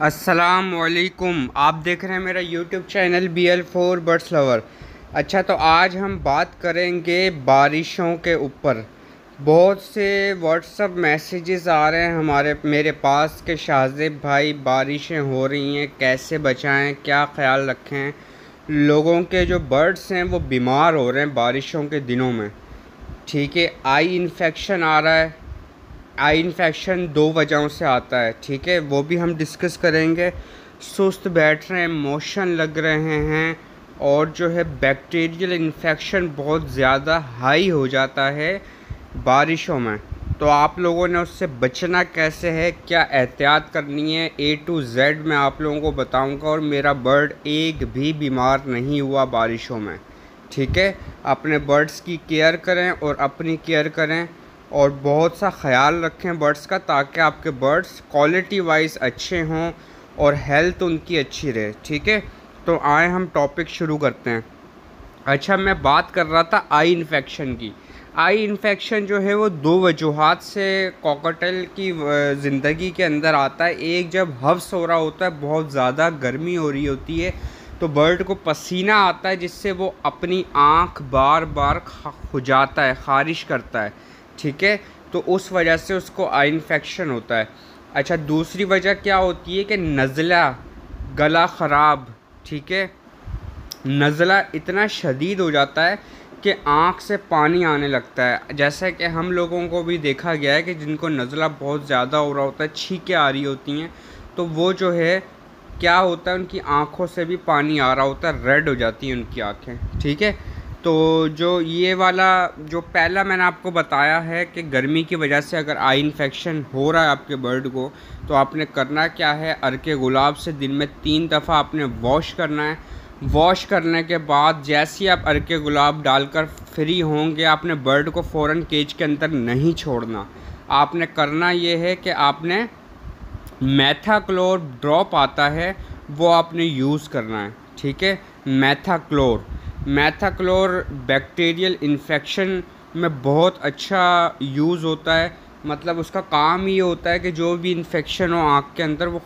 अस्सलाम वालेकुम। आप देख रहे हैं मेरा YouTube channel BL4 birds lover. अच्छा, तो आज हम बात करेंगे बारिशों के ऊपर। बहुत से व्हाट्सअप मैसेजेस आ रहे हैं मेरे पास कि शाहज़ेब भाई बारिशें हो रही हैं, कैसे बचाएं, क्या ख़्याल रखें। लोगों के जो बर्ड्स हैं वो बीमार हो रहे हैं बारिशों के दिनों में। ठीक है, आई इन्फेक्शन आ रहा है। आई इन्फेक्शन दो वजहों से आता है, ठीक है, वो भी हम डिस्कस करेंगे। सुस्त बैठ रहे हैं, मोशन लग रहे हैं, और जो है बैक्टीरियल इन्फेक्शन बहुत ज़्यादा हाई हो जाता है बारिशों में। तो आप लोगों ने उससे बचना कैसे है, क्या एहतियात करनी है, A to Z मैं आप लोगों को बताऊंगा। और मेरा बर्ड एक भी बीमार नहीं हुआ बारिशों में। ठीक है, अपने बर्ड्स की केयर करें और अपनी केयर करें, और बहुत सा ख्याल रखें बर्ड्स का, ताकि आपके बर्ड्स क्वालिटी वाइज अच्छे हों और हेल्थ उनकी अच्छी रहे। ठीक है, तो आए हम टॉपिक शुरू करते हैं। अच्छा, मैं बात कर रहा था आई इन्फेक्शन की। आई इन्फेक्शन जो है वो दो वजूहात से कॉकटेल की ज़िंदगी के अंदर आता है। एक, जब हव्स हो रहा होता है, बहुत ज़्यादा गर्मी हो रही होती है, तो बर्ड को पसीना आता है, जिससे वो अपनी आँख बार बार खुजाता है, ख़ारिश करता है। ठीक है, तो उस वजह से उसको आई इन्फेक्शन होता है। अच्छा, दूसरी वजह क्या होती है कि नज़ला, गला ख़राब। ठीक है, नज़ला इतना शदीद हो जाता है कि आँख से पानी आने लगता है। जैसा कि हम लोगों को भी देखा गया है कि जिनको नज़ला बहुत ज़्यादा हो रहा होता है, छींकें आ रही होती हैं, तो वो जो है क्या होता है, उनकी आँखों से भी पानी आ रहा होता है, रेड हो जाती हैं उनकी आँखें। ठीक है, तो जो ये वाला जो पहला मैंने आपको बताया है कि गर्मी की वजह से अगर आई इन्फेक्शन हो रहा है आपके बर्ड को, तो आपने करना क्या है, अर्के गुलाब से दिन में 3 दफ़ा आपने वॉश करना है। वॉश करने के बाद जैसे ही आप अर्के गुलाब डालकर फ्री होंगे, आपने बर्ड को फ़ौरन केज के अंदर नहीं छोड़ना। आपने करना ये है कि आपने मैथाक्लोर ड्रॉप आता है, वो आपने यूज़ करना है। ठीक है, मैथाक्लोर बैक्टीरियल इन्फेक्शन में बहुत अच्छा यूज़ होता है। मतलब उसका काम ये होता है कि जो भी इन्फेक्शन हो आँख के अंदर, वो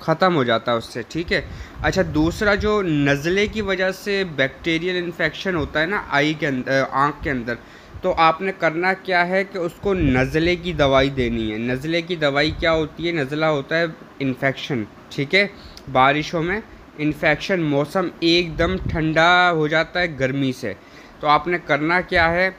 ख़त्म हो जाता है उससे। ठीक है। अच्छा, दूसरा जो नज़ले की वजह से बैक्टीरियल इन्फेक्शन होता है ना आई के अंदर, आँख के अंदर, तो आपने करना क्या है कि उसको नज़ले की दवाई देनी है। नज़ले की दवाई क्या होती है, नज़ला होता है इन्फेक्शन। ठीक है, बारिशों में इन्फेक्शन, मौसम एकदम ठंडा हो जाता है गर्मी से, तो आपने करना क्या है,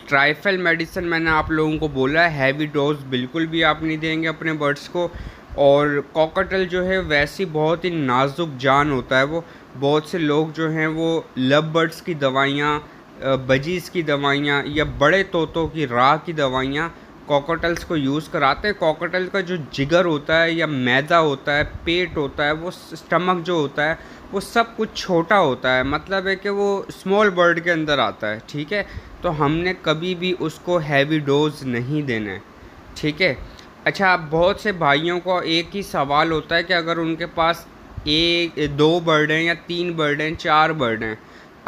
ट्राइफल मेडिसिन मैंने आप लोगों को बोला है, हैवी डोज बिल्कुल भी आप नहीं देंगे अपने बर्ड्स को। और कॉकटेल जो है वैसी बहुत ही नाजुक जान होता है वो। बहुत से लोग जो हैं वो लव बर्ड्स की दवाइयाँ, बजीज़ की दवाइयाँ या बड़े तोतों की राह की दवाइयाँ कॉकटेल्स को यूज़ कराते हैं। कॉकटेल का जो जिगर होता है या मैदा होता है, पेट होता है, वो स्टमक जो होता है, वो सब कुछ छोटा होता है, मतलब है कि वो स्मॉल बर्ड के अंदर आता है। ठीक है, तो हमने कभी भी उसको हैवी डोज नहीं देना है। ठीक है। अच्छा, बहुत से भाइयों को एक ही सवाल होता है कि अगर उनके पास एक 2 बर्ड हैं या 3 बर्ड हैं, 4 बर्ड हैं,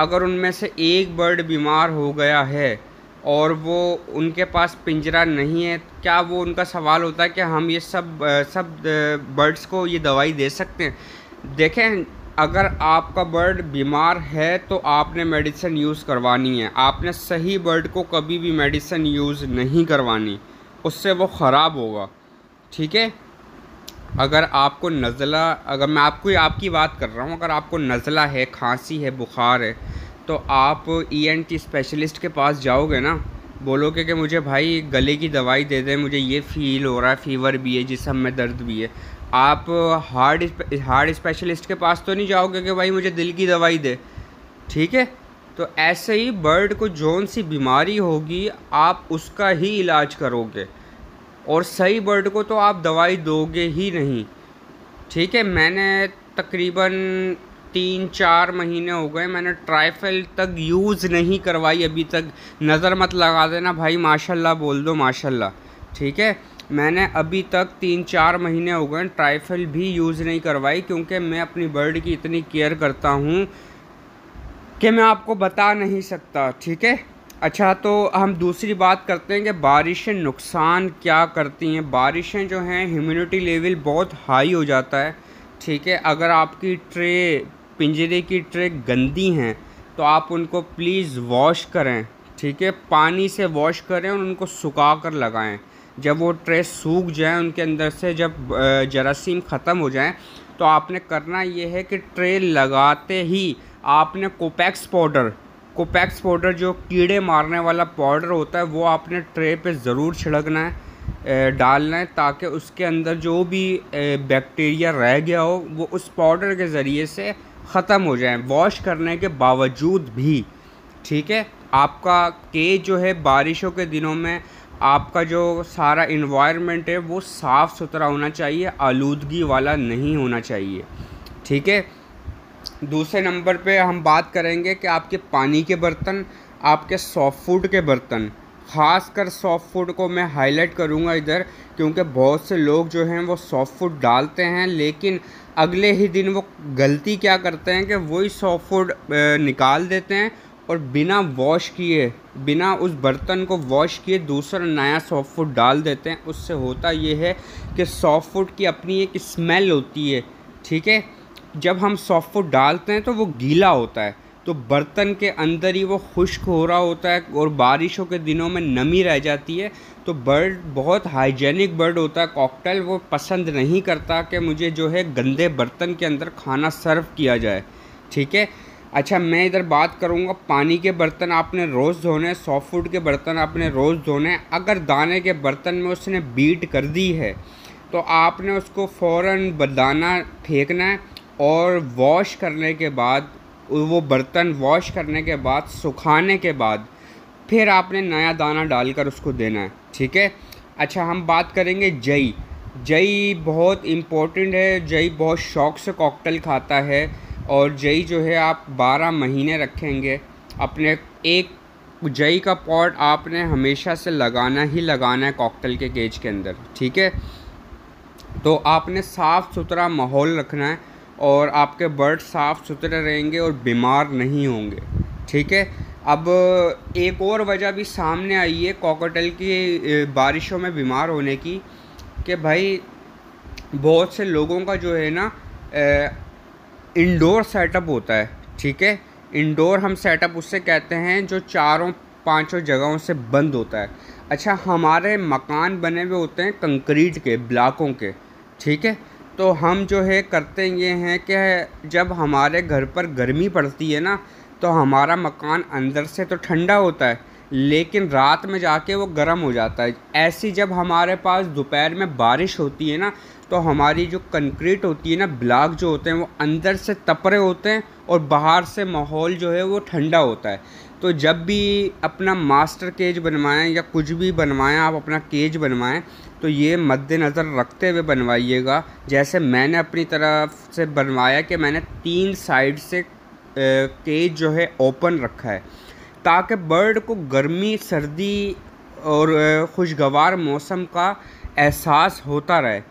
अगर उनमें से एक बर्ड बीमार हो गया है और वो उनके पास पिंजरा नहीं है, क्या वो, उनका सवाल होता है कि हम ये सब बर्ड्स को ये दवाई दे सकते हैं। देखें, अगर आपका बर्ड बीमार है तो आपने मेडिसिन यूज़ करवानी है। आपने सही बर्ड को कभी भी मेडिसिन यूज़ नहीं करवानी, उससे वो ख़राब होगा। ठीक है, अगर आपको नज़ला, अगर मैं आपकी बात कर रहा हूँ, अगर आपको नज़ला है, खांसी है, बुखार है, तो आप ENT स्पेशलिस्ट के पास जाओगे ना, बोलोगे कि मुझे भाई गले की दवाई दे दें, मुझे ये फ़ील हो रहा है, फ़ीवर भी है, जिस्म में दर्द भी है। आप हार्ट स्पेशलिस्ट के पास तो नहीं जाओगे कि भाई मुझे दिल की दवाई दे। ठीक है, तो ऐसे ही बर्ड को जौन सी बीमारी होगी आप उसका ही इलाज करोगे, और सही बर्ड को तो आप दवाई दोगे ही नहीं। ठीक है, मैंने तकरीबन 3-4 महीने हो गए, मैंने ट्राइफल तक यूज़ नहीं करवाई अभी तक। नज़र मत लगा देना भाई, माशाल्लाह बोल दो माशाल्लाह। ठीक है, मैंने अभी तक 3-4 महीने हो गए ट्राइफल भी यूज़ नहीं करवाई, क्योंकि मैं अपनी बर्ड की इतनी केयर करता हूँ कि मैं आपको बता नहीं सकता। ठीक है, अच्छा, तो हम दूसरी बात करते हैं कि बारिशें नुकसान क्या करती हैं। बारिशें जो हैं, ह्यूमिडिटी लेवल बहुत हाई हो जाता है, ठीक है। अगर आपकी ट्रे, पिंजरे की ट्रे गंदी हैं तो आप उनको प्लीज़ वॉश करें, ठीक है। पानी से वॉश करें और उनको सुखा कर लगाएं। जब वो ट्रे सूख जाएं, उनके अंदर से जब जरासीम ख़त्म हो जाएं, तो आपने करना ये है कि ट्रे लगाते ही आपने कोपेक्स पाउडर जो कीड़े मारने वाला पाउडर होता है, वो आपने ट्रे पे ज़रूर छिड़कना है, डालना है, ताकि उसके अंदर जो भी बैक्टीरिया रह गया हो वो उस पाउडर के ज़रिए से ख़त्म हो जाए, वॉश करने के बावजूद भी, ठीक है। आपका केज जो है, बारिशों के दिनों में आपका जो सारा इन्वायरमेंट है वो साफ़ सुथरा होना चाहिए, आलूदगी वाला नहीं होना चाहिए, ठीक है। दूसरे नंबर पे हम बात करेंगे कि आपके पानी के बर्तन, आपके सॉफ्ट फूड के बर्तन, ख़ासकर सॉफ्ट फूड को मैं हाईलाइट करूँगा इधर, क्योंकि बहुत से लोग जो हैं वो सॉफ्ट फूड डालते हैं, लेकिन अगले ही दिन वो गलती क्या करते हैं कि वही सॉफ्ट फूड निकाल देते हैं और बिना वॉश किए, बिना उस बर्तन को वॉश किए दूसरा नया सॉफ्ट फूड डाल देते हैं। उससे होता ये है कि सॉफ्ट फूड की अपनी एक स्मेल होती है, ठीक है। जब हम सॉफ्ट फूड डालते हैं तो वो गीला होता है, तो बर्तन के अंदर ही वो खुश्क हो रहा होता है और बारिशों के दिनों में नमी रह जाती है। तो बर्ड बहुत हाइजेनिक बर्ड होता है कॉकटेल, वो पसंद नहीं करता कि मुझे जो है गंदे बर्तन के अंदर खाना सर्व किया जाए, ठीक है। अच्छा, मैं इधर बात करूँगा पानी के बर्तन आपने रोज़ धोने, सॉफ्ट फूड के बर्तन आपने रोज़ धोने। अगर दाने के बर्तन में उसने बीट कर दी है तो आपने उसको फ़ौरन दाना फेंकना है और वॉश करने के बाद, वो बर्तन वॉश करने के बाद, सुखाने के बाद फिर आपने नया दाना डालकर उसको देना है, ठीक है। अच्छा, हम बात करेंगे जई। जई बहुत इम्पोर्टेंट है, जई बहुत शौक़ से कॉकटेल खाता है और जई जो है आप 12 महीने रखेंगे अपने। एक जई का पॉट आपने हमेशा से लगाना ही लगाना है कॉकटेल के केज के अंदर, ठीक है। तो आपने साफ़ सुथरा माहौल रखना है और आपके बर्ड साफ़ सुथरे रहेंगे और बीमार नहीं होंगे, ठीक है। अब एक और वजह भी सामने आई है कॉकटेल की बारिशों में बीमार होने की, कि भाई बहुत से लोगों का जो है ना इंडोर सेटअप होता है, ठीक है। इंडोर हम सेटअप उससे कहते हैं जो चारों पांचों जगहों से बंद होता है। अच्छा, हमारे मकान बने हुए होते हैं कंक्रीट के, ब्लॉकों के, ठीक है। तो हम जो है करते ये हैं कि जब हमारे घर पर गर्मी पड़ती है ना, तो हमारा मकान अंदर से तो ठंडा होता है लेकिन रात में जाके वो गर्म हो जाता है। ऐसी जब हमारे पास दोपहर में बारिश होती है ना, तो हमारी जो कंक्रीट होती है ना, ब्लॉक जो होते हैं वो अंदर से तपरे होते हैं और बाहर से माहौल जो है वो ठंडा होता है। तो जब भी अपना मास्टर केज बनवाएं या कुछ भी बनवाएं, आप अपना केज बनवाएं तो ये मद्देनज़र रखते हुए बनवाइएगा। जैसे मैंने अपनी तरफ से बनवाया कि मैंने 3 साइड से केज जो है ओपन रखा है, ताकि बर्ड को गर्मी, सर्दी और खुशगवार मौसम का एहसास होता रहे।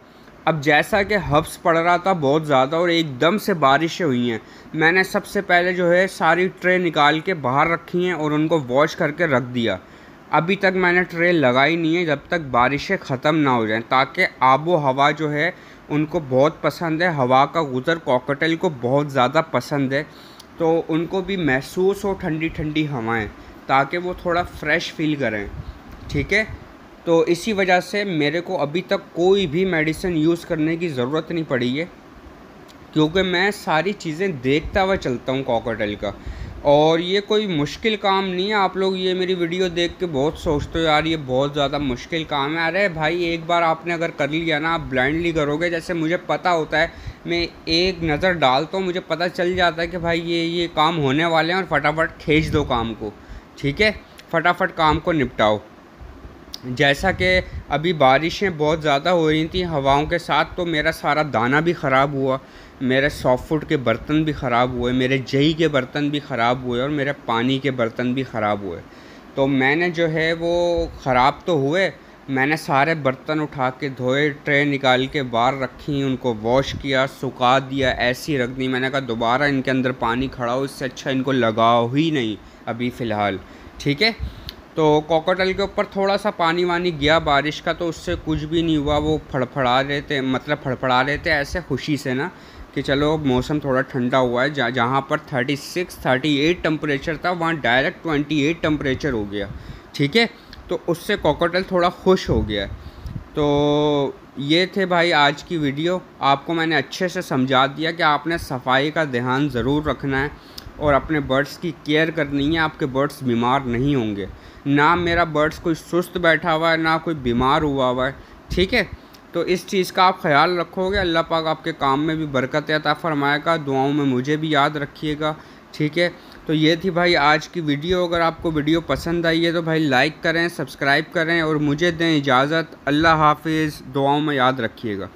अब जैसा कि हब्स पड़ रहा था बहुत ज़्यादा और एकदम से बारिशें हुई हैं, मैंने सबसे पहले जो है सारी ट्रे निकाल के बाहर रखी हैं और उनको वॉश करके रख दिया। अभी तक मैंने ट्रे लगाई नहीं है जब तक बारिशें ख़त्म ना हो जाएं, ताकि आबो हवा जो है उनको बहुत पसंद है, हवा का गुज़र कॉकटेल को बहुत ज़्यादा पसंद है, तो उनको भी महसूस हो ठंडी ठंडी हवाएं, ताकि वो थोड़ा फ्रेश फील करें, ठीक है। तो इसी वजह से मेरे को अभी तक कोई भी मेडिसिन यूज़ करने की ज़रूरत नहीं पड़ी है, क्योंकि मैं सारी चीज़ें देखता हुआ चलता हूँ कॉकटेल का। और ये कोई मुश्किल काम नहीं है। आप लोग ये मेरी वीडियो देख के बहुत सोचते हो यार ये बहुत ज़्यादा मुश्किल काम है। अरे भाई, एक बार आपने अगर कर लिया ना, आप ब्लाइंडली करोगे। जैसे मुझे पता होता है, मैं एक नज़र डालता हूँ, मुझे पता चल जाता है कि भाई ये काम होने वाले हैं और फटाफट खींच दो काम को, ठीक है, फटाफट काम को निपटाओ। जैसा कि अभी बारिशें बहुत ज़्यादा हो रही थी हवाओं के साथ, तो मेरा सारा दाना भी ख़राब हुआ, मेरे सॉफ्ट फूड के बर्तन भी ख़राब हुए, मेरे जई के बर्तन भी ख़राब हुए और मेरे पानी के बर्तन भी ख़राब हुए। तो मैंने जो है वो ख़राब तो हुए, मैंने सारे बर्तन उठा के धोए, ट्रे निकाल के बाहर रखी, उनको वॉश किया, सुखा दिया, ऐसी रख दी। मैंने कहा दोबारा इनके अंदर पानी खड़ा हो, इससे अच्छा इनको लगाओ ही नहीं अभी फ़िलहाल, ठीक है। तो कोकोटल के ऊपर थोड़ा सा पानी वानी गया बारिश का, तो उससे कुछ भी नहीं हुआ। वो फड़फड़ा रहे थे, मतलब फड़फड़ा रहे थे ऐसे खुशी से ना कि चलो मौसम थोड़ा ठंडा हुआ है। जहाँ पर 36 38 टेम्परेचर था, वहाँ डायरेक्ट 28 टेम्परेचर हो गया, ठीक है। तो उससे कोकोटल थोड़ा खुश हो गया। तो ये थे भाई आज की वीडियो। आपको मैंने अच्छे से समझा दिया कि आपने सफाई का ध्यान ज़रूर रखना है और अपने बर्ड्स की केयर करनी है। आपके बर्ड्स बीमार नहीं होंगे। ना मेरा बर्ड्स कोई सुस्त बैठा हुआ है, ना कोई बीमार हुआ है, ठीक है। तो इस चीज़ का आप ख्याल रखोगे, अल्लाह पाक आपके काम में भी बरकत अता फरमाएगा। दुआओं में मुझे भी याद रखिएगा, ठीक है। तो ये थी भाई आज की वीडियो। अगर आपको वीडियो पसंद आई है तो भाई लाइक करें, सब्सक्राइब करें और मुझे दें इजाज़त। अल्लाह हाफिज़, दुआओं में याद रखिएगा।